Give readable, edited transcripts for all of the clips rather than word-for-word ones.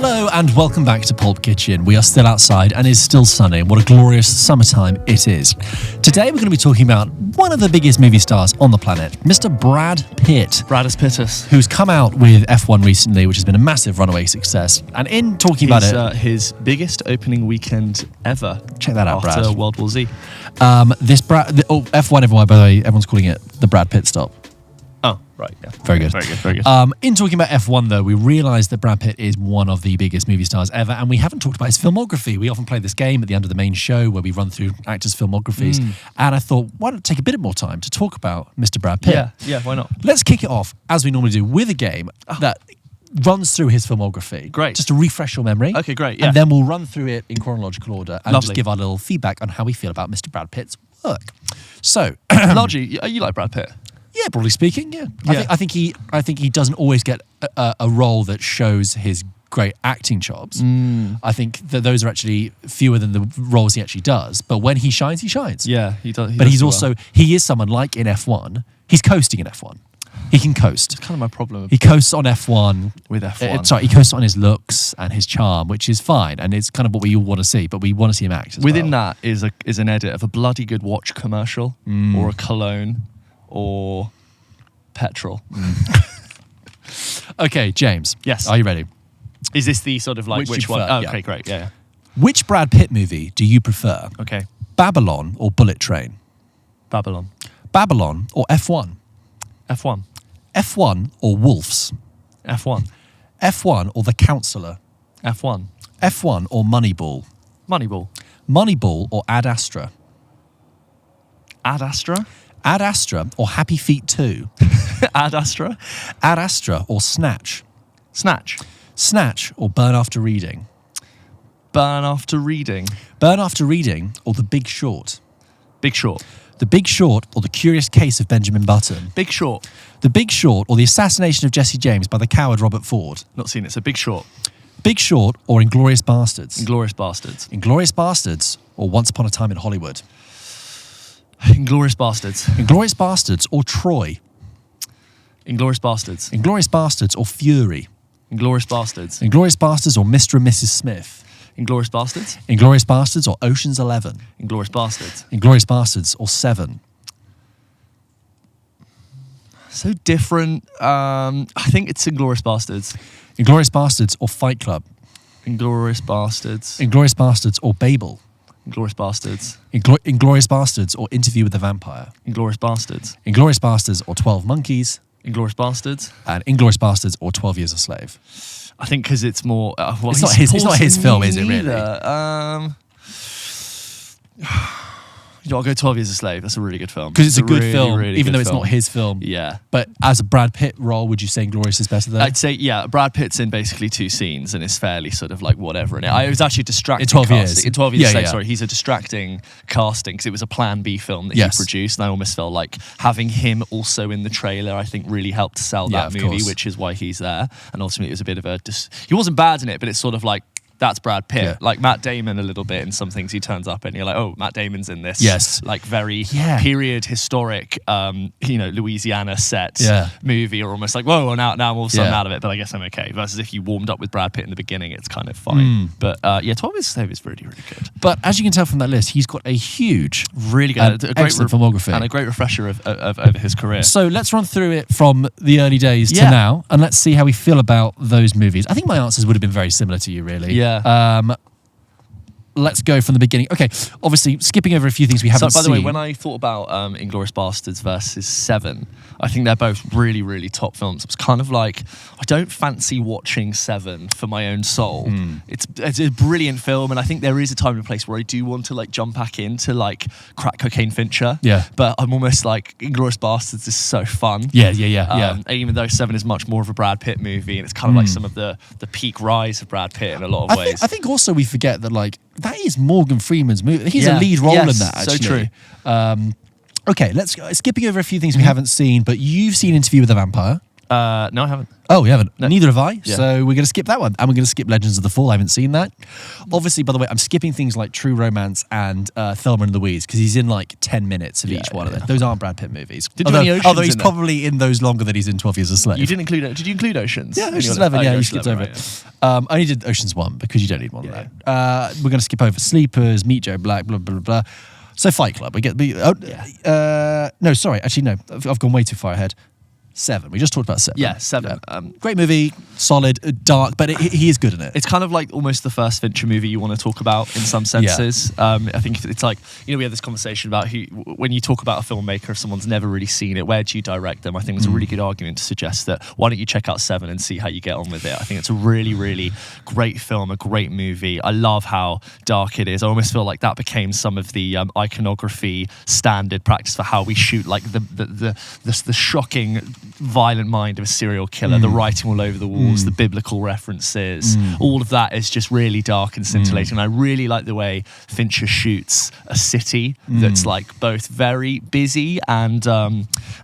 Hello and welcome back to Pulp Kitchen. We are still outside and it's still sunny. What a glorious summertime it is. Today we're going to be talking about one of the biggest movie stars on the planet, Mr. Brad Pitt. Bradus Pittus. Who's come out with F1 recently, which has been a massive runaway success. And in talking about it... his biggest opening weekend ever. Check that out, Brad. After World War Z. F1, everyone, by the way, everyone's calling it the Brad Pitt stop. Oh, right, yeah. Very good. Very good. In talking about F1, though, we realised that Brad Pitt is one of the biggest movie stars ever, and we haven't talked about his filmography. We often play this game at the end of the main show where we run through actors' filmographies, and I thought, why don't take a bit more time to talk about Mr. Brad Pitt? Yeah, why not? Let's kick it off, as we normally do, with a game that runs through his filmography. Great. Just to refresh your memory. Okay, great, yeah. And then we'll run through it in chronological order and Lovely. just give our little feedback on how we feel about Mr. Brad Pitt's work. So... Largely, you like Brad Pitt? Yeah, broadly speaking, yeah. I think he doesn't always get a role that shows his great acting chops. I think that those are actually fewer than the roles he actually does. But when he shines, he shines. Yeah, he does. But he's also he is someone like in F1. He's coasting in F1. He can coast. It's kind of my problem. He coasts on F1 with F1. Sorry, he coasts on his looks and his charm, which is fine, and it's kind of what we all want to see. But we want to see him act. Within that is an edit of a bloody good watch commercial or a cologne. Or petrol. Okay, James. Yes. Are you ready? Is this the sort of like which one? prefer? Oh, Yeah. okay, great. Yeah. Which Brad Pitt movie do you prefer? Okay. Babylon or Bullet Train? Babylon. Babylon or F1? F1. F1 or Wolves? F1. F1 or The Counselor? F1. F1 or Moneyball? Moneyball. Moneyball or Ad Astra? Ad Astra. Ad Astra or Happy Feet 2? Ad Astra. Ad Astra or Snatch? Snatch. Snatch or Burn After Reading? Burn After Reading. Burn After Reading or The Big Short? Big Short. The Big Short or The Curious Case of Benjamin Button? Big Short. The Big Short or The Assassination of Jesse James by the coward Robert Ford? Not seen it. So Big Short. Big Short or Inglourious Bastards? Inglourious Bastards. Inglourious Bastards or Once Upon a Time in Hollywood? Inglourious Bastards. Inglourious Bastards or Troy? Inglourious Bastards. Inglourious Bastards or Fury? Inglourious Bastards. Inglourious Bastards or Mr. and Mrs. Smith? Inglourious Bastards. Inglourious Bastards or Ocean's 11? Inglourious Bastards. Inglourious Bastards or Seven? So different. I think it's Inglourious Bastards. Inglourious Bastards or Fight Club? Inglourious Bastards. Inglourious Bastards or Babel? Inglourious Bastards. Inglourious Bastards or Interview with the Vampire? Inglourious Bastards. Inglourious Bastards or 12 Monkeys? Inglourious Bastards. And Inglourious Bastards or 12 Years a Slave? I think because it's more. Well, It's not his film, is it, really? I'll go 12 Years a Slave. That's a really good film. Because it's a good really, film, really even good though it's film. not his film. Yeah. But as a Brad Pitt role, would you say Inglourious is better there? I'd say, yeah, Brad Pitt's in basically two scenes and it's fairly sort of like whatever in it. I was actually distracting. In 12 casting. years. In 12 Years, Yeah, a Slave, yeah. sorry. He's a distracting casting because it was a Plan B film that Yes. he produced. And I almost felt like having him also in the trailer, I think really helped sell Yeah, that of movie, course. which is why he's there. And ultimately it was a bit of a... he wasn't bad in it, but it's sort of like, that's Brad Pitt. Yeah. Like Matt Damon a little bit in some things he turns up and you're like, oh, Matt Damon's in this. Yes. Like very Yeah. period historic, Louisiana set Yeah. movie, or almost like, whoa, well, now I'm all of a sudden Yeah. out of it, but I guess I'm okay. Versus if you warmed up with Brad Pitt in the beginning, it's kind of fine. But 12 Years a Slave is really, really good. But as you can tell from that list, he's got a huge, Really good. A great excellent filmography. And a great refresher of his career. So let's run through it from the early days to Yeah. now, and let's see how we feel about those movies. I think my answers would have been very similar to you, really. Yeah. Let's go from the beginning. Okay, obviously, skipping over a few things we haven't So, by seen. the way, when I thought about Inglourious Bastards versus Seven, I think they're both really, really top films. It's kind of like, I don't fancy watching Seven for my own soul. It's a brilliant film, and I think there is a time and place where I do want to like jump back into like Crack Cocaine Fincher. Yeah. But I'm almost like, Inglourious Bastards is so fun. Yeah. And even though Seven is much more of a Brad Pitt movie, and it's kind of like some of the peak rise of Brad Pitt in a lot of ways. I think also we forget that like that is Morgan Freeman's movie. He's a Yeah. lead role Yes, in that. so Actually. true. Okay, let's skipping over a few things we haven't seen, but you've seen Interview with the Vampire. No, I haven't. Oh, you haven't? No. Neither have I. Yeah. So we're going to skip that one. And we're going to skip Legends of the Fall. I haven't seen that. Obviously, by the way, I'm skipping things like True Romance and Thelma and Louise because he's in like 10 minutes of each one of them. Those aren't Brad Pitt movies. Did you do any Oceans although he's in there? probably in those longer than he's in 12 Years a Slave. You didn't include. Did you include Oceans? Yeah, Oceans 11. Yeah, you skipped over right, it. I only did Oceans 1 because you don't need one of that. We're going to skip over Sleepers, Meet Joe Black, blah, blah, blah. So Fight Club. No, sorry. Actually, no. I've gone way too far ahead. 7. We just talked about 7. Yeah, 7. Great movie, solid, dark, but he is good in it. It's kind of like almost the first Fincher movie you want to talk about in some senses. I think it's like, we had this conversation about when you talk about a filmmaker, if someone's never really seen it, where do you direct them? I think it's a really good argument to suggest that why don't you check out 7 and see how you get on with it. I think it's a really, really great film, a great movie. I love how dark it is. I almost feel like that became some of the iconography standard practice for how we shoot like the shocking violent mind of a serial killer, the writing all over the walls, the biblical references, all of that is just really dark and scintillating. And I really like the way Fincher shoots a city that's like both very busy and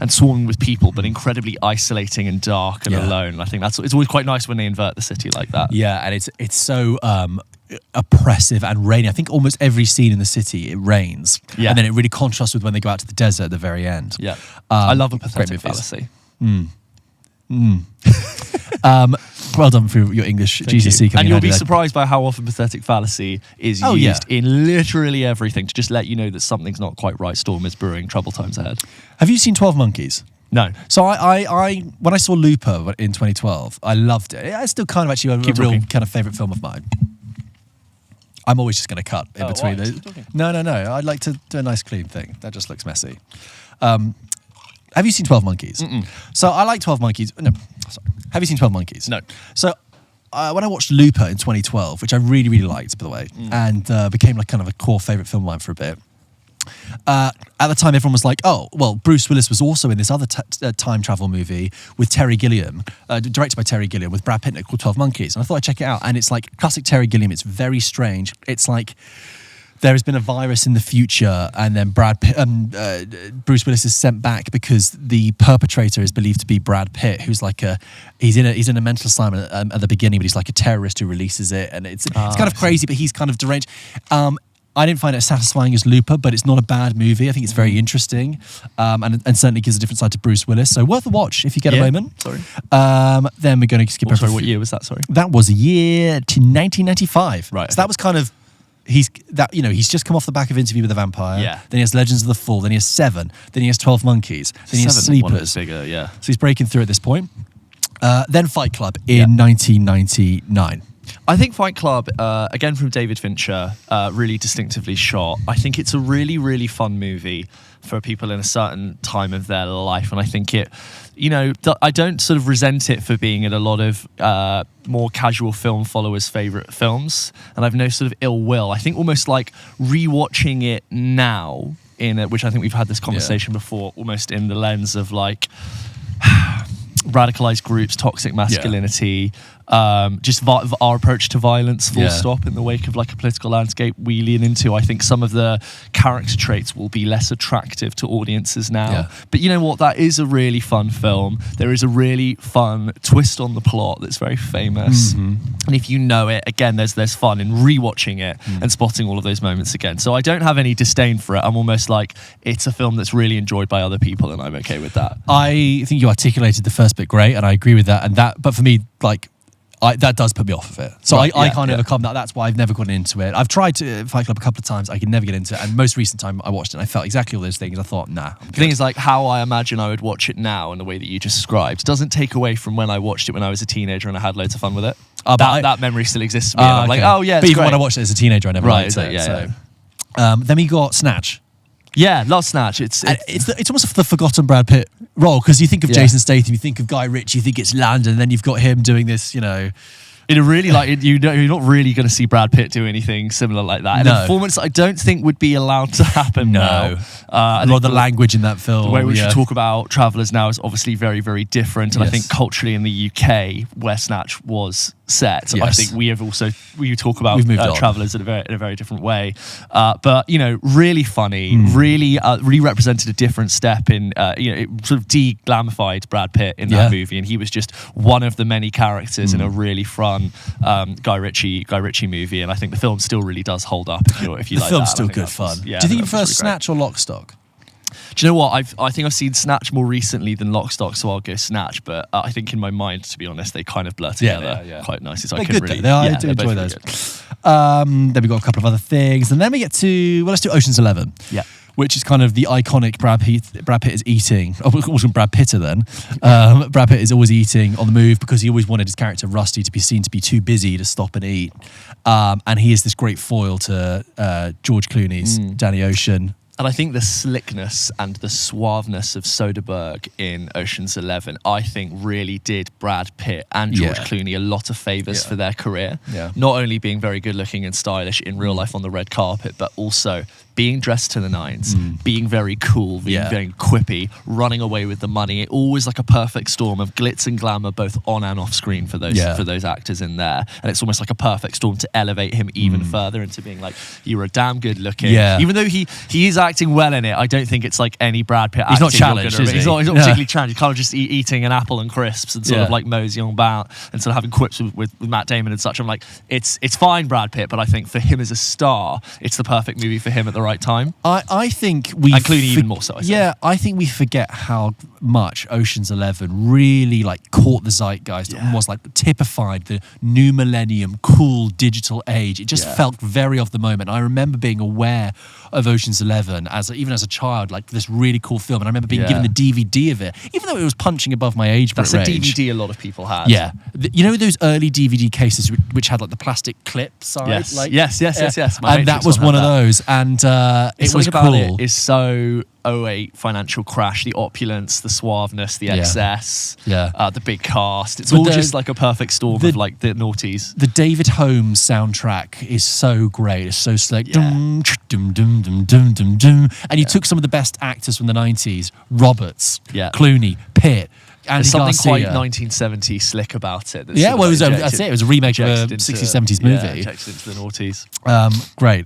swarming with people, but incredibly isolating and dark and alone. And I think it's always quite nice when they invert the city like that. Yeah, and it's so oppressive and rainy. I think almost every scene in the city it rains, and then it really contrasts with when they go out to the desert at the very end. Yeah, I love a pathetic fallacy. Well done for your English GCSE. And you'll be surprised by how often pathetic fallacy is used in literally everything to just let you know that something's not quite right. Storm is brewing. Trouble times ahead. Have you seen 12 Monkeys? No. So I when I saw Looper in 2012, I loved it. It's still kind of actually a real kind of favourite film of mine. I'm always just going to cut in between those. No. I'd like to do a nice clean thing. That just looks messy. Have you seen 12 Monkeys? So I like 12 Monkeys. No, sorry. Have you seen 12 Monkeys? No. So when I watched Looper in 2012, which I really, really liked, by the way, and became like kind of a core favourite film of mine for a bit, at the time everyone was like, oh, well, Bruce Willis was also in this other time travel movie with Terry Gilliam, directed by Terry Gilliam, with Brad Pitt called 12 Monkeys. And I thought I'd check it out. And it's like classic Terry Gilliam. It's very strange. It's like there has been a virus in the future, and then Bruce Willis is sent back because the perpetrator is believed to be Brad Pitt, who's like he's in a mental asylum at the beginning, but he's like a terrorist who releases it, and it's kind of crazy, but he's kind of deranged. I didn't find it as satisfying as Looper, but it's not a bad movie. I think it's very interesting, and certainly gives a different side to Bruce Willis. So worth a watch if you get a moment. Sorry. Then we're going to skip over. Sorry, what year was that? Sorry. That was a year to 1995. Right. So that was kind of. He's just come off the back of Interview with the Vampire. Yeah. Then he has Legends of the Fall. Then he has 7. Then he has 12 Monkeys. Then he has Sleepers. Bigger, yeah. So he's breaking through at this point. Then Fight Club in 1999. I think Fight Club, again from David Fincher, really distinctively shot. I think it's a really, really fun movie for people in a certain time of their life. And I think it, I don't sort of resent it for being in a lot of more casual film followers' favourite films. And I've no sort of ill will. I think almost like rewatching it now, which I think we've had this conversation before, almost in the lens of like radicalized groups, toxic masculinity, just our approach to violence, full stop, in the wake of like a political landscape we lean into. I think some of the character traits will be less attractive to audiences now. But you know what? That is a really fun film. There is a really fun twist on the plot that's very famous. And if you know it, again, there's fun in rewatching it and spotting all of those moments again. So I don't have any disdain for it. I'm almost like, it's a film that's really enjoyed by other people, and I'm okay with that. I think you articulated the first bit great, and I agree with that. But for me, like, that does put me off of it. So I can't overcome that. That's why I've never gotten into it. I've tried to Fight Club a couple of times. I could never get into it. And most recent time I watched it, and I felt exactly all those things. I thought, nah. The thing is, like, how I imagine I would watch it now in the way that you just described doesn't take away from when I watched it when I was a teenager and I had loads of fun with it. That memory still exists to me. And I'm like, oh yeah, it's But even great. when I watched it as a teenager, I never liked it. Then we got Snatch. Yeah, love Snatch. It's almost the forgotten Brad Pitt role, because you think of Jason Statham, you think of Guy Ritchie, you think it's Landon, and then you've got him doing this, in a really you're not really going to see Brad Pitt do anything similar like that. And a performance I don't think would be allowed to happen now. A lot of the language in that film. The way we should talk about Travellers now is obviously very, very different. And I think culturally in the UK, where Snatch was set. I Yes. think we talk about We've moved on. Travelers in a very different way, but really funny, really represented a different step in it sort of de-glamified Brad Pitt in that movie, and he was just one of the many characters in a really fun Guy Ritchie movie, and I think the film still really does hold up if you like that. The film's still good fun. Yeah, Do you think you that prefer was really great. Snatch or Lock, Stock? Do you know what? I think I've seen Snatch more recently than Lock, Stock, so I'll go Snatch. But I think in my mind, to be honest, they kind of blur together quite nicely. So They're I can good, really, though. I yeah, do they're enjoy both those. really good. Then we've got a couple of other things. And then we get to, let's do Ocean's 11. Yeah. Which is kind of the iconic Brad Pitt is eating. Oh, we call him Brad Pitter then. Brad Pitt is always eating on the move because he always wanted his character Rusty to be seen to be too busy to stop and eat. And he is this great foil to George Clooney's Danny Ocean. And I think the slickness and the suaveness of Soderbergh in Ocean's 11, I think really did Brad Pitt and George Clooney a lot of favours for their career. Yeah. Not only being very good looking and stylish in real life on the red carpet, but also being dressed to the nines, being very cool, being very quippy, running away with the money. It always like a perfect storm of glitz and glamour, both on and off screen for those actors in there. And it's almost like a perfect storm to elevate him even further into being like, you're a damn good looking. Yeah. Even though he is acting well in it, I don't think it's like any Brad Pitt. He's not acting challenged, is he? He's not particularly challenged. He's kind of just eating an apple and crisps and sort of like moseying about and sort of having quips with Matt Damon and such. I'm like, it's fine, Brad Pitt, but I think for him as a star, it's the perfect movie for him at the right time. I think we... And Clooney even more so, I say. Yeah, I think we forget how much Ocean's 11 really like caught the zeitgeist and was like typified the new millennium, cool digital age. It just felt very of the moment. I remember being aware of Ocean's 11 even as a child, like this really cool film. And I remember being given the DVD of it, even though it was punching above my age That's a range. DVD a lot of people had. Yeah. You know those early DVD cases which had like the plastic clip side? Yes. Like, Yes. My And that Matrix was one of had that. those. And it was Something about cool. it is so 08 financial crash, the opulence, the suaveness, the excess, the big cast. It's all just like a perfect storm of like the noughties. The David Holmes soundtrack is so great. It's so slick. Yeah. Dum, dum, dum, dum, dum, dum, dum. And you took some of the best actors from the 90s, Roberts, Clooney, Pitt, Andy There's something Garcia. quite 1970s slick about it. Yeah, well, that's it. It was a remake of a 60s, 70s movie. Yeah, injected into the noughties. Great.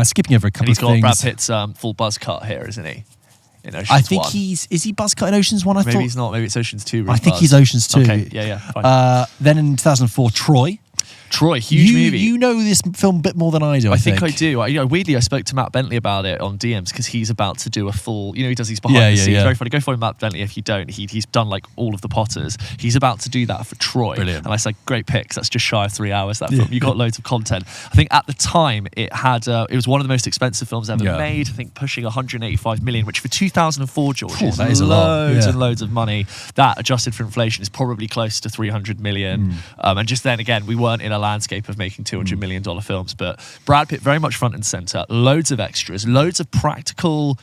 Skipping over a And couple he's of got things. Brad Pitt's full buzz cut here, isn't he? In Ocean's I think 1. is he buzz cut in Ocean's 1? Maybe he's not. Maybe it's Ocean's 2. I think he's Ocean's 2. Okay, yeah, fine. Then in 2004, Troy. Troy, huge movie. You know this film a bit more than I do, I think I do. Weirdly, I spoke to Matt Bentley about it on DMs because he's about to do a full. He does these behind the scenes. Very funny. Go find Matt Bentley if you don't. He's done like all of the Potters. He's about to do that for Troy. Brilliant. And I said, great pick. 'Cause that's just shy of 3 hours. That film. You got loads of content. I think at the time it had. It was one of the most expensive films ever made. I think pushing 185 million, which for 2004, George, that is a lot. loads and loads of money. That adjusted for inflation is probably close to 300 million. And just then again, we weren't in a landscape of making $200 million films, but Brad Pitt very much front and center, loads of extras, loads of practical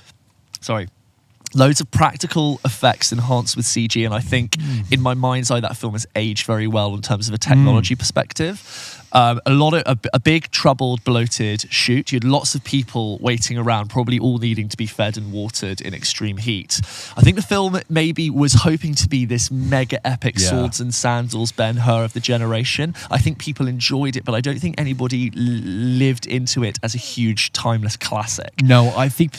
effects enhanced with CG, and I think in my mind's eye that film has aged very well in terms of a technology perspective. A big troubled, bloated shoot. You had lots of people waiting around, probably all needing to be fed and watered in extreme heat. I think the film maybe was hoping to be this mega epic swords and sandals Ben-Hur of the generation. I think people enjoyed it, but I don't think anybody lived into it as a huge timeless classic. No, I think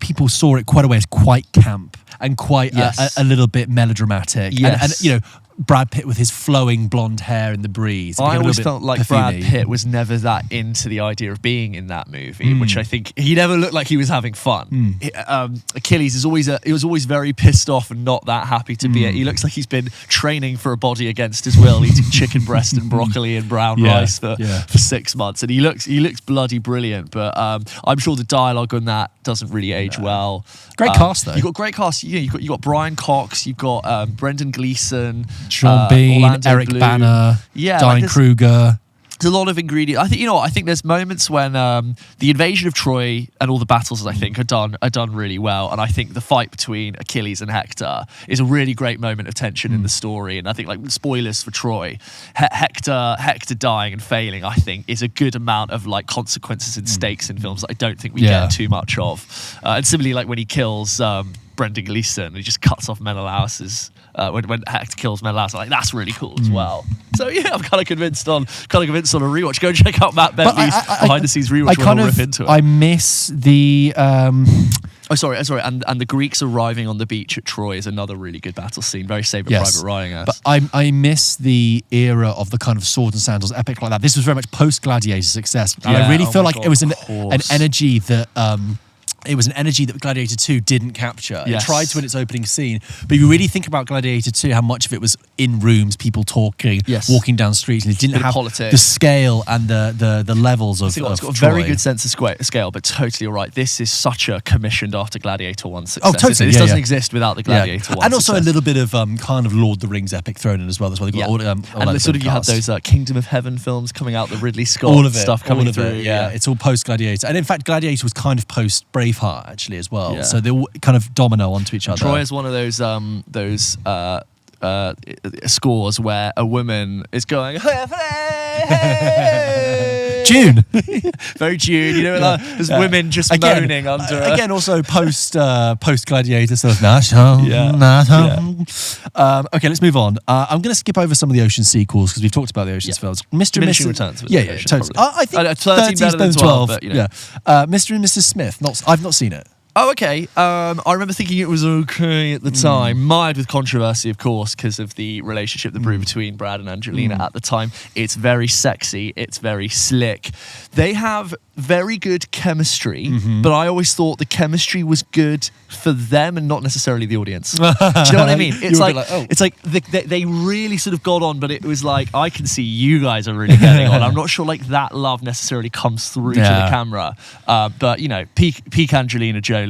people saw it quite a way as quite camp and quite a little bit melodramatic. Yes. And Brad Pitt with his flowing blonde hair in the breeze. I always felt like Brad Pitt was never that into the idea of being in that movie, which I think he never looked like he was having fun. Achilles he was always very pissed off and not that happy to be it. He looks like he's been training for a body against his will, eating chicken breast and broccoli and brown rice for 6 months, and he looks bloody brilliant. But I'm sure the dialogue on that doesn't really age well. Great cast though. You've got great cast. You got Brian Cox. You've got Brendan Gleeson. Sean Bean, Orlando Eric Bloom. Banner, Diane Kruger. There's a lot of ingredients. I think there's moments when the invasion of Troy and all the battles, I think, are done really well. And I think the fight between Achilles and Hector is a really great moment of tension in the story. And I think, like, spoilers for Troy, Hector dying and failing, I think, is a good amount of like consequences and stakes in films that I don't think we get too much of. And similarly, like when he kills Brendan Gleeson, and he just cuts off Menelaus's when Hector kills Menelaus. I'm like, that's really cool as well. So yeah, I'm kind of convinced on a rewatch. Go and check out Matt Bentley's behind the scenes rewatch. We'll rip into it. I miss the. Oh, sorry. And the Greeks arriving on the beach at Troy is another really good battle scene. Very Saving Private Ryan. But I miss the era of the kind of sword and sandals epic like that. This was very much post-Gladiator success. And I really feel like it was an energy that... it was an energy that Gladiator 2 didn't capture. It tried to in its opening scene, but you really think about Gladiator 2, how much of it was in rooms, people talking, walking down streets, and it didn't have the scale and the levels of It's got a very good sense of scale, but totally all right. This is such a commissioned after Gladiator 1 success. Oh, totally. This doesn't exist without the Gladiator 1 and also a little bit of kind of Lord of the Rings epic thrown in as well. That's why they got all and sort of you had those Kingdom of Heaven films coming out, the Ridley Scott all of it, stuff coming all of through. It, it's all post-Gladiator. And in fact, Gladiator was kind of post-Braveheart, actually, as well. So they all kind of domino onto each other. Troy is one of those scores where a woman is going June, very June. You know, there's women just moaning under. Again, also post Gladiator sort of national. Okay, let's move on. I'm going to skip over some of the Ocean sequels because we've talked about the Ocean's films. Mr. and Mrs. Returns. Totally. I think 13 better than 12. But, you know. Mr. and Mrs. Smith. I've not seen it. Oh, okay. I remember thinking it was okay at the time. Mired with controversy, of course, because of the relationship that brewed between Brad and Angelina at the time. It's very sexy. It's very slick. They have very good chemistry, but I always thought the chemistry was good for them and not necessarily the audience. Do you know what I mean? It's like they really sort of got on, but it was like, I can see you guys are really getting on. I'm not sure like that love necessarily comes through to the camera. But, you know, peak Angelina Jolie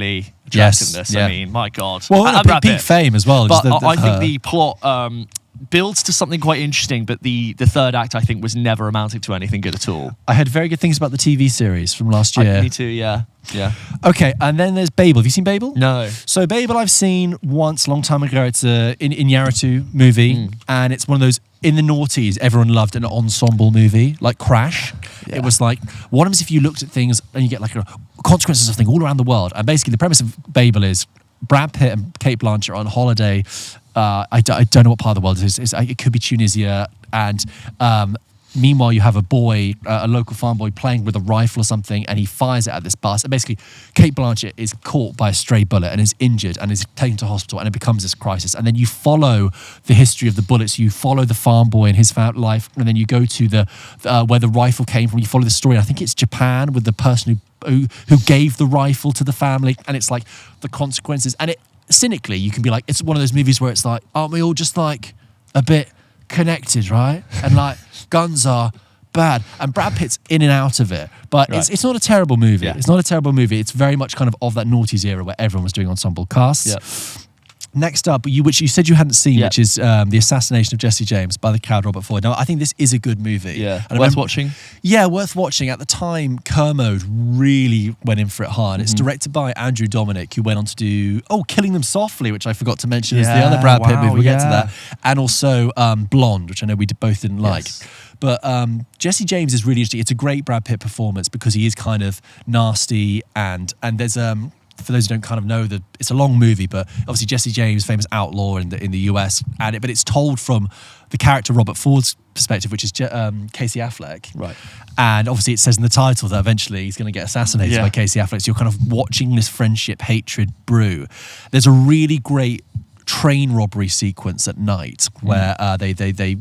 attractiveness. I mean, my God. Well, peak fame as well. But I think the plot builds to something quite interesting, but the third act, I think, was never amounting to anything good at all. I heard very good things about the TV series from last year. Me too, yeah. Okay, and then there's Babel. Have you seen Babel? No. So Babel I've seen once, a long time ago. It's a Iñárritu movie, and it's one of those, in the noughties, everyone loved an ensemble movie, like Crash. It was like, what happens if you looked at things and you get like consequences of things all around the world? And basically the premise of Babel is Brad Pitt and Cate Blanchett are on holiday. I don't know what part of the world it is. It could be Tunisia. And meanwhile, you have a boy, a local farm boy, playing with a rifle or something, and he fires it at this bus. And basically, Cate Blanchett is caught by a stray bullet and is injured and is taken to hospital, and it becomes this crisis. And then you follow the history of the bullets. You follow the farm boy and his life, and then you go to the where the rifle came from. You follow the story. I think it's Japan with the person who gave the rifle to the family, and it's like the consequences. And it cynically, you can be like, it's one of those movies where it's like, aren't we all just like a bit connected, right? And like, guns are bad, and Brad Pitt's in and out of it, but it's not a terrible movie. It's not a terrible movie. It's very much kind of that noughties era where everyone was doing ensemble casts. Next up, which you said you hadn't seen, which is The Assassination of Jesse James by the coward Robert Ford. Now, I think this is a good movie. Worth watching? Yeah, worth watching. At the time, Kermode really went in for it hard. It's directed by Andrew Dominic, who went on to do Killing Them Softly, which I forgot to mention is the other Brad Pitt movie. We'll get to that. And also Blonde, which I know we both didn't like. But Jesse James is really interesting. It's a great Brad Pitt performance because he is kind of nasty, and there's for those who don't kind of know, it's a long movie, but obviously Jesse James, famous outlaw in the US, but it's told from the character Robert Ford's perspective, which is Casey Affleck. Right. And obviously it says in the title that eventually he's going to get assassinated by Casey Affleck. So you're kind of watching this friendship, hatred brew. There's a really great train robbery sequence at night where they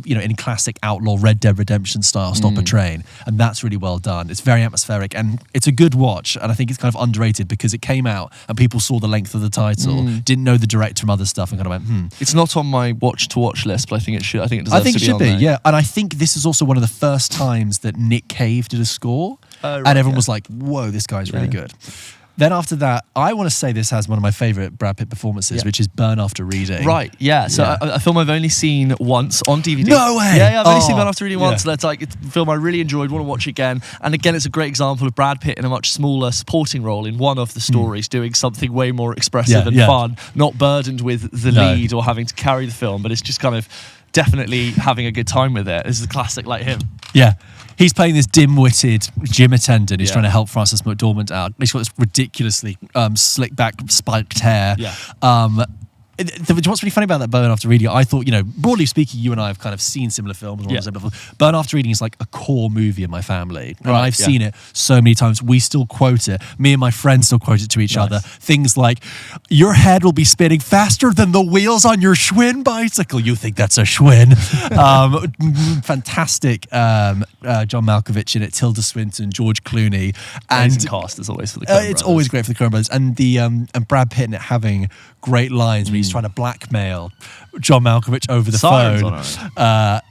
in classic outlaw Red Dead Redemption style stop a train, and that's really well done. It's very atmospheric and it's a good watch, and I think it's kind of underrated because it came out and people saw the length of the title, didn't know the director from other stuff, and kind of went It's not on my watch to watch list, but I think it should. I think it should be. And I think this is also one of the first times that Nick Cave did a score, and everyone was like, whoa, this guy's really good. Then after that, I want to say this has one of my favourite Brad Pitt performances, which is Burn After Reading. Right, So a film I've only seen once on DVD. No way! Yeah, I've only seen Burn After Reading once. That's like it's a film I really enjoyed, want to watch again. And again, it's a great example of Brad Pitt in a much smaller supporting role in one of the stories, doing something way more expressive and fun, not burdened with the lead or having to carry the film, but it's just kind of definitely having a good time with it. This is a classic like him. Yeah. He's playing this dim-witted gym attendant. He's trying to help Frances McDormand out. He's got this ridiculously slick back, spiked hair. Yeah. What's really funny about that Burn After Reading, I thought, broadly speaking, you and I have kind of seen similar films. Burn After Reading is like a core movie in my family. And I've seen it so many times. We still quote it. Me and my friends still quote it to each other. Things like, your head will be spinning faster than the wheels on your Schwinn bicycle. You think that's a Schwinn. Fantastic John Malkovich in it, Tilda Swinton, George Clooney. Amazing cast as always for the Coen brothers. It's always great for the Coen brothers. And and Brad Pitt in it having great lines when he's trying to blackmail John Malkovich over the phone.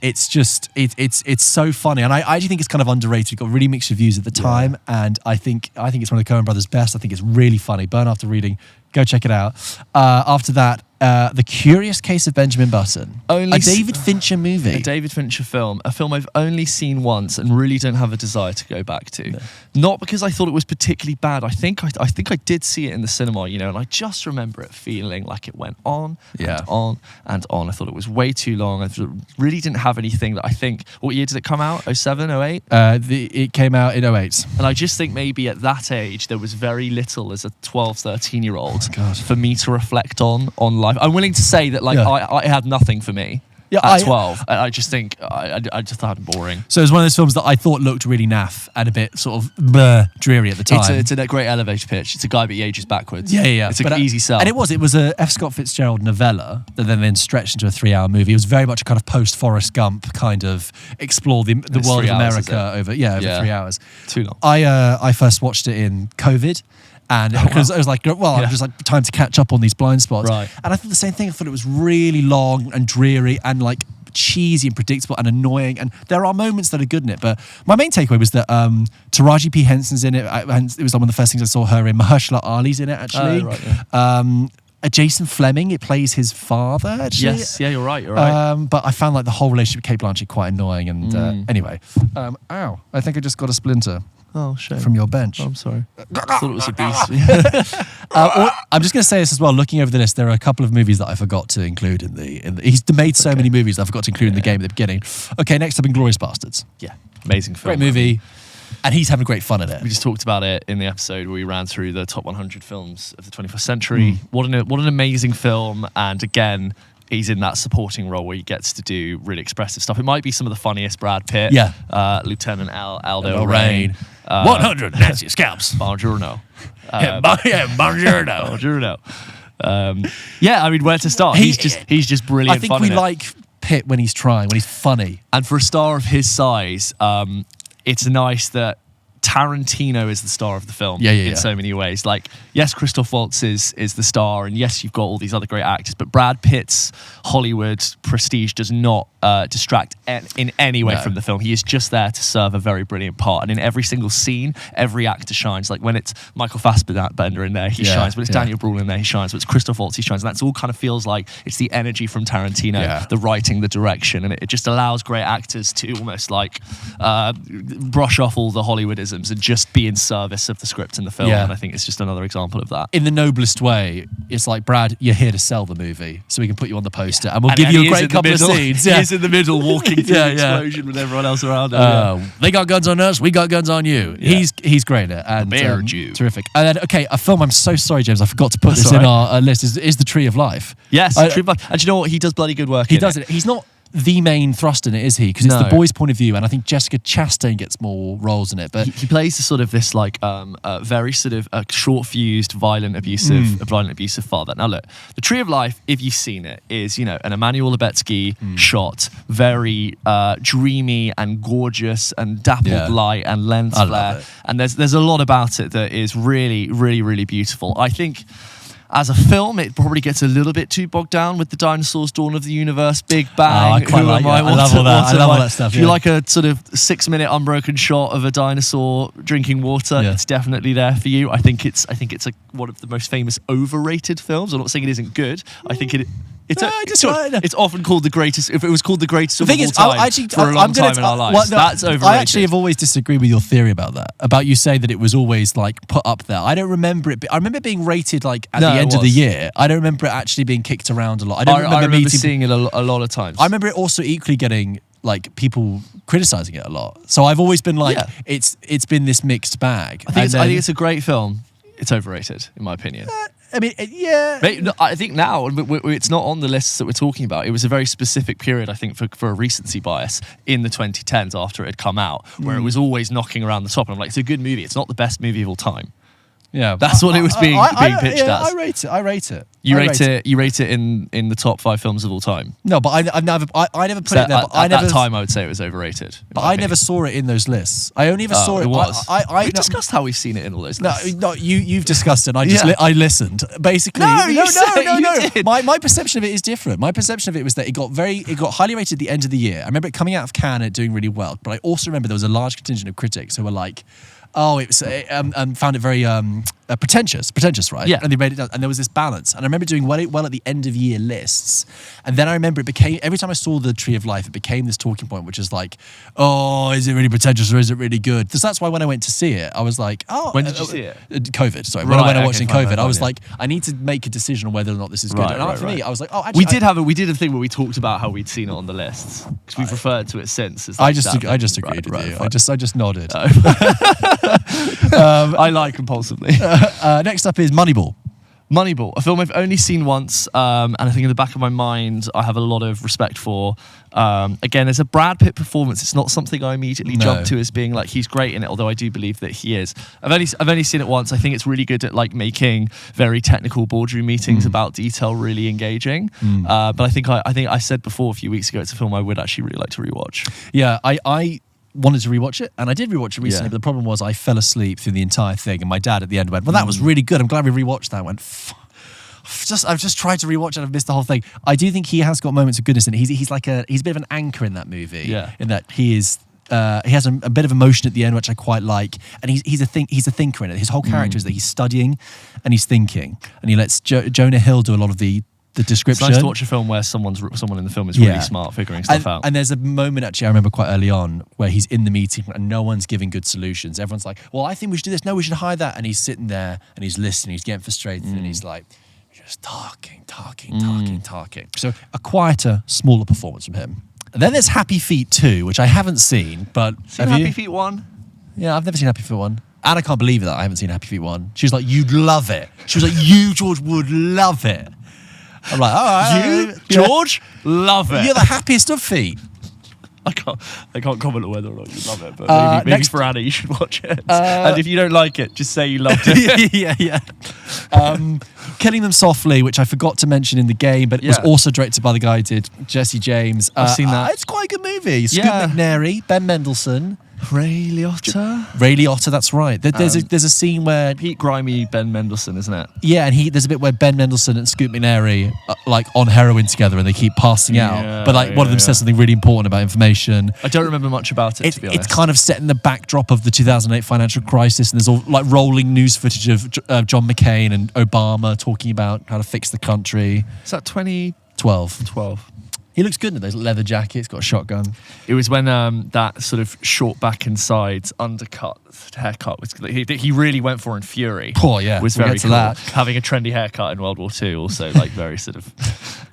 It's so funny, and I actually think it's kind of underrated. It got really mixed reviews at the time, and I think it's one of the Coen brothers' best. I think it's really funny. Burn After Reading, go check it out. After that, The Curious Case of Benjamin Button, a David Fincher movie, a David Fincher film, a film I've only seen once and really don't have a desire to go back to. No. Not because I thought it was particularly bad. I think I did see it in the cinema, and I just remember it feeling like it went on and on and on. I thought it was way too long. I really didn't have anything that I think. What year did it come out? 07, 08? It came out in 08. And I just think maybe at that age there was very little as a 12, 13-year-old for me to reflect on life. I'm willing to say that I had nothing for me. At 12, I just think I just found it boring. So it was one of those films that I thought looked really naff and a bit sort of dreary at the time. It's a great elevator pitch. It's a guy but he ages backwards. Yeah. It's an easy sell. And it was a F. Scott Fitzgerald novella that then stretched into a 3-hour movie. It was very much a kind of post-Forrest Gump kind of explore the world of America over 3 hours. Too long. I first watched it in COVID. And because I was like, I'm just like, time to catch up on these blind spots. Right. And I thought the same thing. I thought it was really long and dreary and like cheesy and predictable and annoying. And there are moments that are good in it. But my main takeaway was that Taraji P. Henson's in it. It was one of the first things I saw her in. Mahershala Ali's in it, actually. Jason Fleming, it plays his father, actually. Yes, yeah, you're right. But I found like the whole relationship with Cate Blanchett quite annoying. And anyway, I think I just got a splinter. Oh, shame. From your bench. Oh, I'm sorry. I thought it was a beast. I'm just going to say this as well. Looking over the list, there are a couple of movies that I forgot to include in the. He's made so many movies that I forgot to include in the game at the beginning. Okay, next up, Inglourious Basterds. Yeah, amazing film. Great movie. And he's having great fun in it. We just talked about it in the episode where we ran through the top 100 films of the 21st century. What an amazing film. And again, he's in that supporting role where he gets to do really expressive stuff. It might be some of the funniest Brad Pitt. Yeah. Lieutenant Aldo Rain. 100 Nancy Scalps. Buongiorno. Buongiorno. I mean, where to start? He's just brilliant. I think we like Pitt when he's trying, when he's funny. And for a star of his size, it's nice that Tarantino is the star of the film in so many ways. Like, yes, Christoph Waltz is the star, and yes, you've got all these other great actors, but Brad Pitt's Hollywood prestige does not distract in any way from the film. He is just there to serve a very brilliant part, and in every single scene, every actor shines. Like when it's Michael Fassbender in there, he shines. When it's Daniel Bruhl in there, he shines. When it's Christoph Waltz, he shines. And that's all kind of feels like it's the energy from Tarantino, the writing, the direction, and it just allows great actors to almost like brush off all the Hollywoodisms and just be in service of the script and the film. And I think it's just another example of that. In the noblest way, it's like, Brad, you're here to sell the movie, so we can put you on the poster, and we'll give you a great couple of scenes. He is in the middle, walking through the explosion with everyone else around him. They got guns on us, we got guns on you. He's great at it. And Bear Jew. Terrific. And then, a film, I'm so sorry, James, I forgot to put this in our list, is The Tree of Life. Yes, Tree of Life. And you know what? He does bloody good work. He does it. He's not the main thrust in it, is he? Because it's the boy's point of view, and I think Jessica Chastain gets more roles in it. But he plays the sort of this like very sort of short-fused, violent, abusive father. Now look, The Tree of Life, if you've seen it, is an Emmanuel Lubezki shot, very dreamy and gorgeous and dappled light and lens flare, and there's a lot about it that is really, really, really beautiful. I think, as a film, it probably gets a little bit too bogged down with the dinosaurs, Dawn of the Universe, Big Bang. I quite like that. I love all that. I love all that stuff. If you like a sort of 6-minute unbroken shot of a dinosaur drinking water, it's definitely there for you. I think it's one of the most famous overrated films. I'm not saying it isn't good. I think it's often called the greatest. If it was called the greatest of all time for a long time in our lives, that's overrated. I actually have always disagreed with your theory about that. About you say that it was always like put up there. I don't remember it. I remember it being rated like at the end of the year. I don't remember it actually being kicked around a lot. I remember seeing it a lot of times. I remember it also equally getting like people criticizing it a lot. So I've always been like, Yeah. it's been this mixed bag. I think it's a great film. It's overrated, in my opinion. I mean, yeah. I think now it's not on the lists that we're talking about. It was a very specific period, I think, for a recency bias in the 2010s after it had come out, where it was always knocking around the top. And I'm like, it's a good movie. It's not the best movie of all time. Yeah, That's what it was being pitched as. I rate it. You rate it in the top 5 films of all time. No, but I never put So it there. at that time, I would say it was overrated. But I never saw it in those lists. I only ever saw it. It was. We discussed how we've seen it in all those lists. No, you've discussed it. And I listened. Basically, No, you did. My perception of it is different. My perception of it was that it got highly rated at the end of the year. I remember it coming out of Cannes and doing really well. But I also remember there was a large contingent of critics who were like, "Oh, it was," found it very pretentious, right? Yeah. And they made it, and there was this balance. And I remember doing well at the end of year lists. And then I remember it became, every time I saw the Tree of Life, it became this talking point, which is like, "Oh, is it really pretentious or is it really good?" Because that's why when I went to see it, I was like, "Oh." When did you see it? COVID. Sorry, Right, when I watched it in fine, COVID, I was yeah. like, I need to make a decision on whether or not this is good. Right, and for me, right. I was like, oh, actually, We did a thing where we talked about how we'd seen it on the lists because we've referred to it since. As I like just that. agreed with you. Fine. I just nodded. I lie compulsively. Next up is Moneyball. Moneyball, a film I've only seen once, and I think in the back of my mind I have a lot of respect for. Again, as a Brad Pitt performance, it's not something I immediately jump to as being like he's great in it, although I do believe that he is. I've only seen it once. I think it's really good at like making very technical boardroom meetings about detail really engaging. But I think I said before a few weeks ago it's a film I would actually really like to rewatch. Yeah, I wanted to rewatch it, and I did rewatch it recently, Yeah. but the problem was I fell asleep through the entire thing, and my dad at the end went, "Well, that was really good. I'm glad we rewatched that." I went, I've just tried to rewatch it and I've missed the whole thing. I do think he has got moments of goodness in it. He's a bit of an anchor in that movie. Yeah. In that he is he has a bit of emotion at the end, which I quite like, and he's a thinker in it. His whole character is that he's studying and he's thinking, and he lets Jonah Hill do a lot of the description. It's nice to watch a film where someone in the film is really smart figuring stuff out. And there's a moment actually I remember quite early on where he's in the meeting and no one's giving good solutions. Everyone's like, "Well, I think we should do this. No, we should hire that." And he's sitting there and he's listening. He's getting frustrated and he's like, just talking. So a quieter, smaller performance from him. And then there's Happy Feet 2, which I haven't seen, but Seen have Happy you? Feet 1? Yeah, I've never seen Happy Feet 1. And I can't believe that I haven't seen Happy Feet 1. She was like, "You'd love it." She was like, "You, George, would love it." I'm like, "All right." You, George, love it. You're the happiest of feet. I can't comment on whether or not you love it, but maybe next- for Annie you should watch it. And if you don't like it, just say you loved it. yeah. Killing Them Softly, which I forgot to mention in the game, but it was Yeah. also directed by the guy who did Jesse James. I've seen that. It's quite a good movie. Scoot Yeah. McNairy, Ben Mendelsohn, Ray Liotta. Ray Liotta. That's right. There's a scene where Pete Grimy, Ben Mendelsohn, isn't it? yeah, and there's a bit where Ben Mendelsohn and Scoot McNairy are like on heroin together, and they keep passing out. Yeah, But like one of them says something really important about information. I don't remember much about it, to be honest. It's kind of set in the backdrop of the 2008 financial crisis, and there's all like rolling news footage of John McCain and Obama talking about how to fix the country. Is that 2012? 12. He looks good in those leather jackets, got a shotgun. It was when that sort of short back and sides undercut haircut was he really went for in Fury. Oh, yeah. Was We'll very get to cool. that. Having a trendy haircut in World War II, also like very sort of.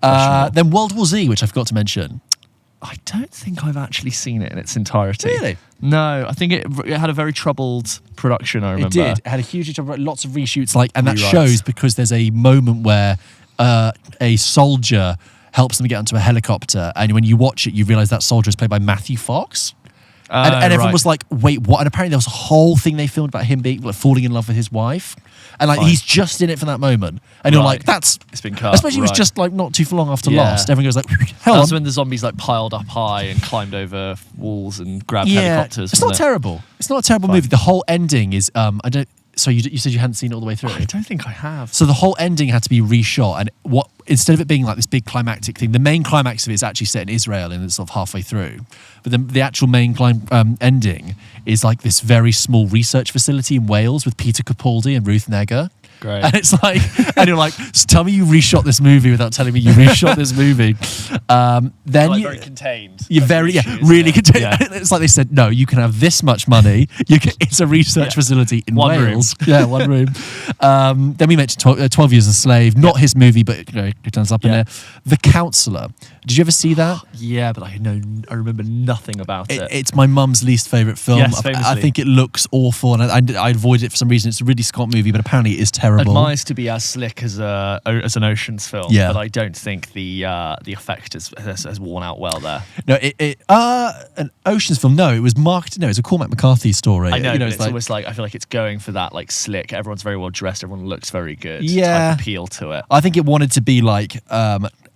questionable. Then World War Z, which I forgot to mention. I don't think I've actually seen it in its entirety. Really? No, I think it had a very troubled production. I remember. It did. It had a huge job, lots of reshoots, and that Rewrites. shows because there's a moment where a soldier helps them get onto a helicopter, and when you watch it, you realize that soldier is played by Matthew Fox. And everyone right. was like, "Wait, what?" And apparently there was a whole thing they filmed about him being falling in love with his wife, and Fine. he's just in it for that moment. And you're Right. like, "That's." It's been cut. Especially it was right. just like not too long after Yeah. Lost. Everyone goes like, "Hell That's on." when the zombies like piled up high and climbed over walls and grabbed Yeah, helicopters. it's not wasn't it? terrible. It's not a terrible movie. The whole ending is I don't. So you said you hadn't seen it all the way through. I don't think I have. So the whole ending had to be reshot, and instead of it being like this big climactic thing, the main climax of it is actually set in Israel, and it's sort of halfway through. But the actual main ending is like this very small research facility in Wales with Peter Capaldi and Ruth Negga. Great. And it's like, and you're like, tell me you reshot this movie without telling me you reshot this movie. Then like you, very contained. you're Like very, issues, really yeah. contained. Yeah. It's like they said, no, you can have this much money. It's a research facility in One Wales. Yeah, one room. Then we mentioned 12 Years a Slave, not his movie, but it turns up in there. The Counselor. Did you ever see that? Yeah, but I remember nothing about it. It's my mum's least favourite film. Yes, I famously. think it looks awful, and I avoid it for some reason. It's a Ridley Scott movie, but apparently it is terrible. Admires to be as slick as an Ocean's film, Yeah. but I don't think the effect has worn out well there. No, an Ocean's film. No, it was marketed. No, it's a Cormac McCarthy story. I know, You but it's it's almost like I feel like it's going for that like slick. Everyone's very well dressed. Everyone looks very good. Yeah. type appeal to it. I think it wanted to be like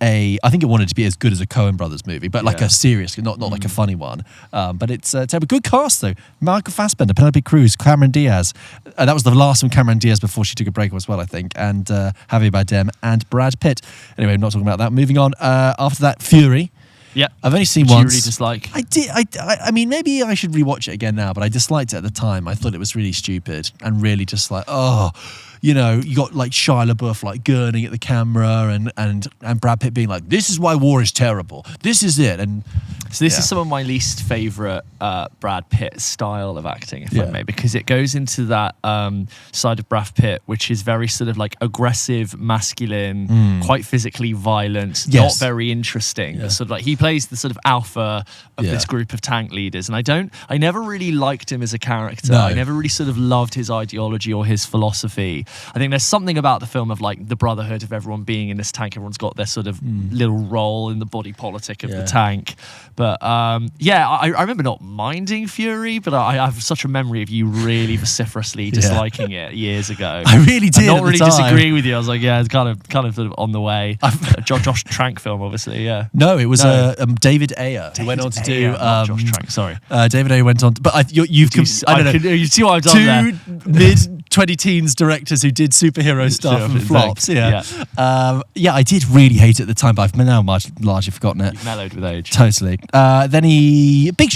I think it wanted to be as good as a Coen Brothers movie, but like Yeah. a serious, not like a funny one. But it's terrible. Good cast though. Michael Fassbender, Penelope Cruz, Cameron Diaz. That was the last one, Cameron Diaz, before she took a break as well, I think. And Javier Bardem and Brad Pitt. Anyway, I'm not talking about that. Moving on. After that, Fury. Yeah, I've only seen which once. you really dislike. I did. I mean, maybe I should rewatch it again now, but I disliked it at the time. I thought it was really stupid and really just like, you got like Shia LaBeouf like gurning at the camera and Brad Pitt being like, "This is why war is terrible. This is it." And So this is some of my least favourite Brad Pitt style of acting, if I Yeah. may, because it goes into that side of Brad Pitt, which is very sort of like aggressive, masculine, quite physically violent, Yes. not very interesting. Yeah. But sort of like he plays the sort of alpha of Yeah. this group of tank leaders, and I never really liked him as a character. No. I never really sort of loved his ideology or his philosophy. I think there's something about the film of like the brotherhood of everyone being in this tank. Everyone's got their sort of little role in the body politic of the tank. But I remember not minding Fury, but I have such a memory of you really vociferously disliking it years ago. I really did. I'm not at really the time. disagreeing with you. I was like, yeah, it's kind of sort of on the way. Josh Trank film, obviously. Yeah. No, it was No. David Ayer who went on to do not Josh Trank. Sorry. David Ayer went on, but you see what I've done there. two mid-20-teens directors who did superhero stuff and flops. Yeah, I did really hate it at the time, but I've now largely forgotten it. You've mellowed with age. Totally. Then The Big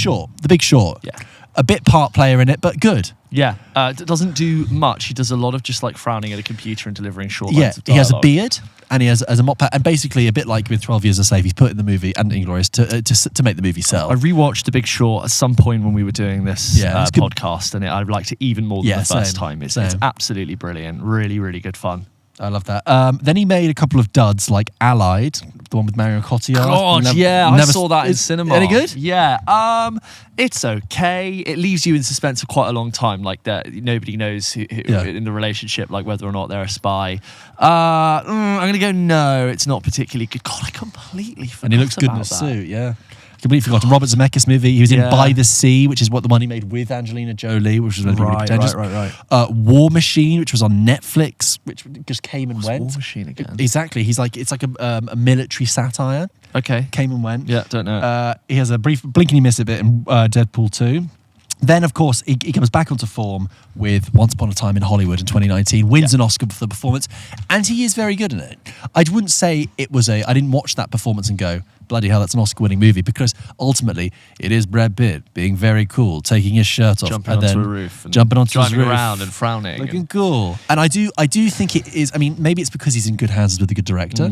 Short. Yeah. A bit part player in it, but good. Yeah, doesn't do much. He does a lot of just like frowning at a computer and delivering short Yeah, lines of he has a dialogue. beard and he has a mop pad, and basically a bit like with 12 Years a Slave, he's put in the movie and Inglourious to make the movie sell. I rewatched The Big Short at some point when we were doing this it's good. podcast, and I liked it even more than the first same, time. It's same. absolutely brilliant. Really, really good fun. I love that. Then he made a couple of duds like Allied, the one with Marion Cotillard. God, I saw that in cinema. Any good? Yeah, it's okay. It leaves you in suspense for quite a long time. Like that, nobody knows who in the relationship, like whether or not they're a spy. I'm gonna go no. It's not particularly good. God, I completely forgot. And he looks good in a about that. suit, yeah. Completely forgotten. Robert Zemeckis movie. He was in Yeah. By the Sea, which is what the one he made with Angelina Jolie, which was really pretentious. Right. War Machine, which was on Netflix, which just came and went. War Machine again? Exactly. It's like a military satire. Okay. Came and went. Yeah, don't know. He has a brief blink and you miss a bit in Deadpool 2. Then, of course, he comes back onto form with Once Upon a Time in Hollywood in 2019, wins an Oscar for the performance, and he is very good in it. I wouldn't say I didn't watch that performance and go, bloody hell, that's an Oscar-winning movie, because ultimately it is Brad Pitt being very cool, taking his shirt off, Jumping and onto then a roof, and jumping onto his driving roof, around and frowning, looking cool. And I do think it is. I mean, maybe it's because he's in good hands with a good director.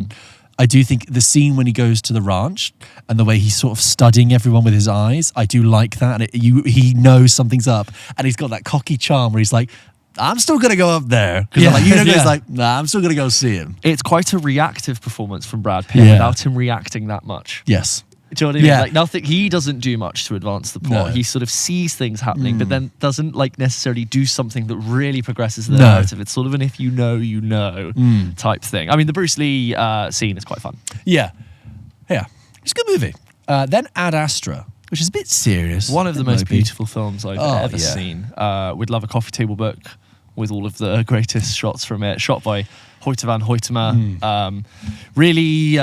I do think the scene when he goes to the ranch and the way he's sort of studying everyone with his eyes, I do like that. And he knows something's up, and he's got that cocky charm where he's like, I'm still going to go up there. Because he's like, nah, I'm still going to go see him. It's quite a reactive performance from Brad Pitt without him reacting that much. Yes. Do you know what I mean? Yeah. Like nothing. He doesn't do much to advance the plot. No. He sort of sees things happening, but then doesn't like necessarily do something that really progresses the No. narrative. It's sort of an if you know, you know type thing. I mean, the Bruce Lee scene is quite fun. Yeah. It's a good movie. Then Ad Astra, which is a bit serious. One of the most maybe. beautiful films I've ever seen. We'd love a coffee table book with all of the greatest shots from it, shot by Hoyte van Hoytema. Really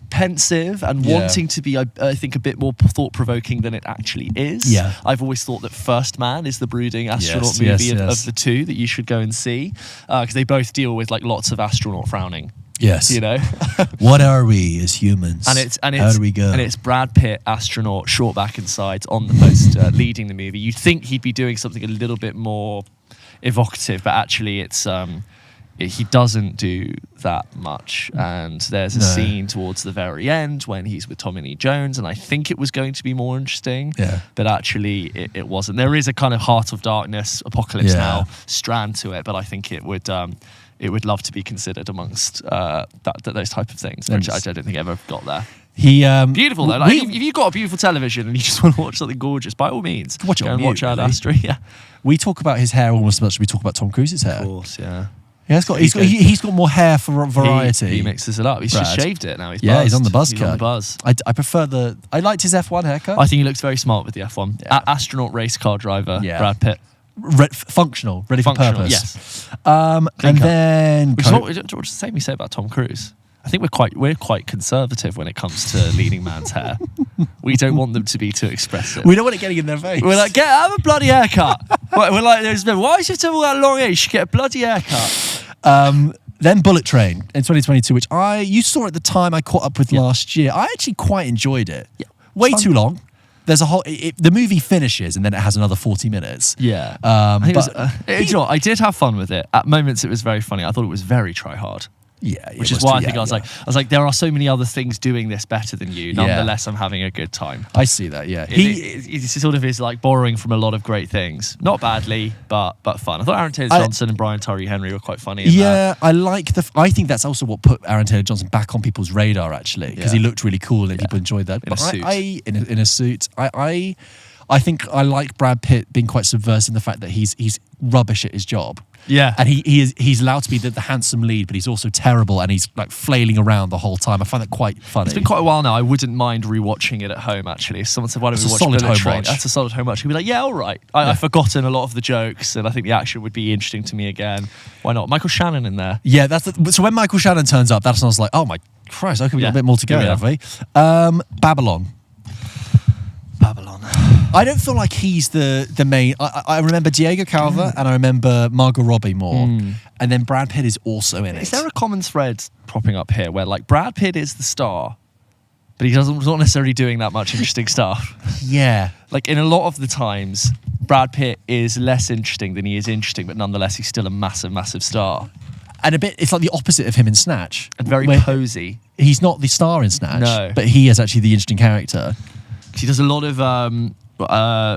pensive and wanting to be, I think, a bit more thought-provoking than it actually is. Yeah. I've always thought that First Man is the brooding astronaut Yes, movie yes. of the two that you should go and see, because they both deal with like lots of astronaut frowning. Yes. You know? What are we as humans? How do we go? And it's Brad Pitt, astronaut, short back and sides on the poster, leading the movie. You'd think he'd be doing something a little bit more evocative, but actually it's he doesn't do that much. And there's a scene towards the very end when he's with Tommy Lee Jones, and I think it was going to be more interesting, but actually it wasn't. There is a kind of Heart of Darkness, Apocalypse Now strand to it, but I think it would love to be considered amongst those type of things, which I don't think ever got there. Beautiful though. Like, if you've got a beautiful television and you just want to watch something gorgeous, by all means, watch it on mute, watch Ad really. Astra. Yeah, we talk about his hair almost as much as we talk about Tom Cruise's hair. of course, yeah. Yeah, he's got more hair for variety. He mixes it up. He's just shaved it now. He's he's on the buzz He's cut. on the buzz. I prefer I liked his F1 haircut. I think he looks very smart with the F1. Astronaut race car driver, Brad Pitt. Functional, ready for purpose. Yes. And then What's the same we say about Tom Cruise? I think we're quite conservative when it comes to leading man's hair. We don't want them to be too expressive. We don't want it getting in their face. We're like, have a bloody haircut. We're like, why is it all that long hair? You should get a bloody haircut. Then Bullet Train in 2022, which you saw at the time I caught up with last year. I actually quite enjoyed it. Yeah, way too long. There's a whole. The movie finishes and then it has another 40 minutes. Yeah, I did have fun with it. At moments, it was very funny. I thought it was very try hard. Yeah, which is why I think I was like, there are so many other things doing this better than you. Nonetheless, I'm having a good time. I see that. Yeah, he sort of is like borrowing from a lot of great things, not badly, but fun. I thought Aaron Taylor Johnson and Brian Tyree Henry were quite funny. I think that's also what put Aaron Taylor Johnson back on people's radar actually, because he looked really cool and people enjoyed that. In a suit. In a suit. I think I like Brad Pitt being quite subversive in the fact that he's rubbish at his job. Yeah, and he's allowed to be the handsome lead, but he's also terrible, and he's like flailing around the whole time. I find that quite funny. It's been quite a while now. I wouldn't mind rewatching it at home. Actually, if someone said, "Why don't we watch Bullet Train?" That's a solid home watch. You'd be like, "Yeah, all right." I've forgotten a lot of the jokes, and I think the action would be interesting to me again. Why not? Michael Shannon in there. Yeah, so when Michael Shannon turns up, that's when I was like, "Oh my Christ, okay, we got a bit more to go, have we?" Babylon. I don't feel like he's the main. I remember Diego Calva and I remember Margot Robbie more, and then Brad Pitt is also in it. Is there a common thread popping up here where like Brad Pitt is the star, but he's not necessarily doing that much interesting stuff? Yeah, like in a lot of the times, Brad Pitt is less interesting than he is interesting, but nonetheless he's still a massive star. And it's like the opposite of him in Snatch, and very posy. He's not the star in Snatch, no, but he is actually the interesting character. He does a lot of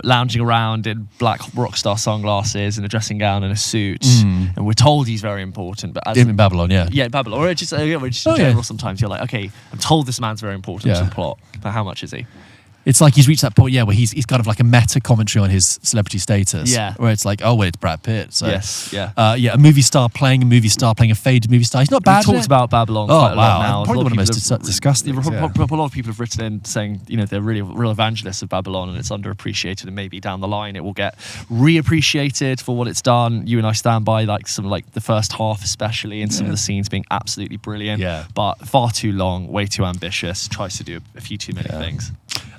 lounging around in black rock star sunglasses and a dressing gown and a suit, and we're told he's very important. But as in Babylon, Babylon, or just in general, sometimes you're like, okay, I'm told this man's very important to the plot, but how much is he? It's like he's reached that point, where he's kind of like a meta commentary on his celebrity status. Yeah. Where it's like, oh, well, it's Brad Pitt. So, a movie star playing a faded movie star. He's not bad. We've talked about Babylon quite a lot now. Probably one of the most discussed things. A lot of people have written in saying, they're really real evangelists of Babylon and it's underappreciated, and maybe down the line it will get reappreciated for what it's done. You and I stand by the first half especially, and some of the scenes being absolutely brilliant. Yeah. But far too long, way too ambitious, tries to do a few too many things.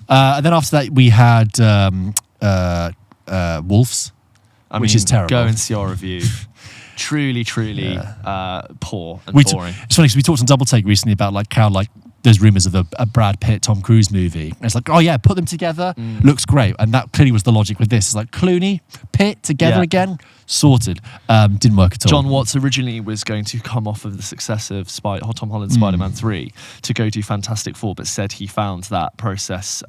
And then after that, we had Wolves, which is terrible. Go and see our review. Truly, poor and boring. It's funny because we talked on Double Take recently about how there's rumours of a Brad Pitt, Tom Cruise movie. And it's like, oh yeah, put them together, looks great. And that clearly was the logic with this. It's like Clooney, Pitt together again, sorted. Didn't work at all. John Watts originally was going to come off of the success of Tom Holland's Spider-Man 3 to go do Fantastic Four, but said he found that process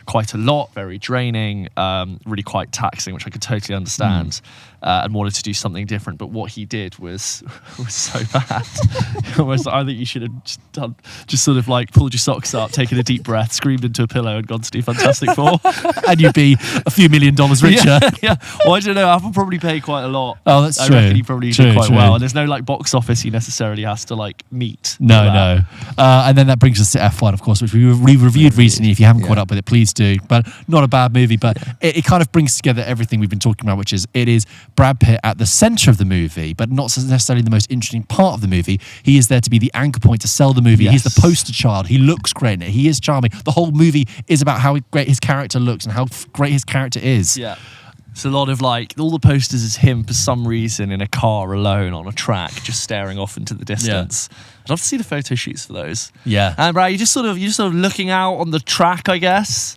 quite a lot, very draining, really quite taxing, which I could totally understand, and wanted to do something different. But what he did was so bad. Almost, I think you should have just sort of pulled your socks up, taken a deep breath, screamed into a pillow, and gone to do Fantastic Four. And you'd be a few $1 million richer. Yeah. Well, I don't know. Apple probably pay quite a lot. Oh, that's true. I reckon he probably did quite well. And there's no box office he necessarily has to meet. No. And then that brings us to F1, of course, which we reviewed recently. If you haven't caught up with it, please do. But not a bad movie. But it kind of brings together everything we've been talking about, which is it is Brad Pitt at the center of the movie, but not necessarily the most interesting part of the movie. He is there to be the anchor point to sell the movie. He's the poster child. He looks great in it. He is charming. The whole movie is about how great his character looks and how great his character is. Yeah. It's a lot of all the posters is him for some reason in a car alone on a track, just staring off into the distance. I'd love to see the photo shoots for those. Yeah. And Brad, you're just sort of looking out on the track, I guess.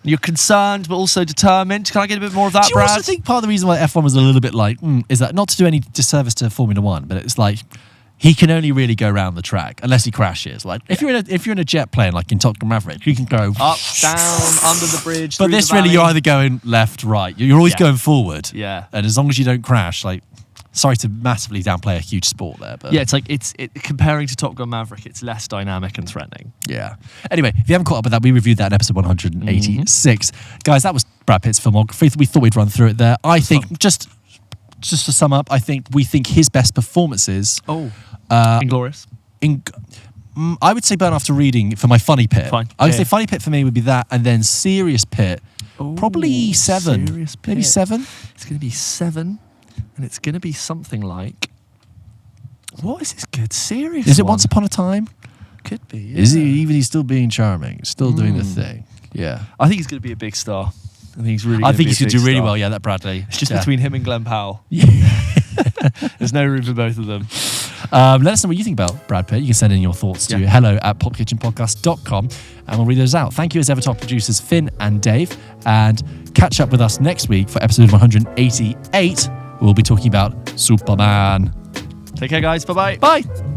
You're concerned, but also determined. Can I get a bit more of that, Do you Brad? also think part of the reason why F1 was a little bit like, is that not to do any disservice to Formula One, but it's like he can only really go around the track unless he crashes. Like if you're in a jet plane, like in Top Gun Maverick, you can go up, down, under the bridge. But this really, you're either going left, right. You're always going forward. Yeah. And as long as you don't crash, like, sorry to massively downplay a huge sport there, but yeah, it's like comparing to Top Gun Maverick, it's less dynamic and threatening. yeah. Anyway, if you haven't caught up with that, we reviewed that in episode 186. Guys, that was Brad Pitt's filmography. We thought we'd run through it there. I think just to sum up, we think his best performances. Inglourious. I would say Burn After Reading for my funny pit. Fine. I would say funny pit for me would be that, and then serious pit, probably 7. Serious Pit. Maybe 7. It's going to be 7, and it's going to be something like. What is this good? Serious? Is it one? Once Upon a Time? Could be. Yeah. Is he even? He's still being charming, still doing the thing. Yeah. I think he's going to be a big star. I think he's really. I think he's going going to do really star. well. Yeah, that Bradley. It's just between him and Glenn Powell. Yeah. There's no room for both of them. Let us know what you think about Brad Pitt. You can send in your thoughts to hello@pulpkitchenpodcast.com and we'll read those out. Thank you as ever to our producers Finn and Dave, and catch up with us next week for episode 188. We'll be talking about Superman. Take care, guys. Bye-bye. Bye.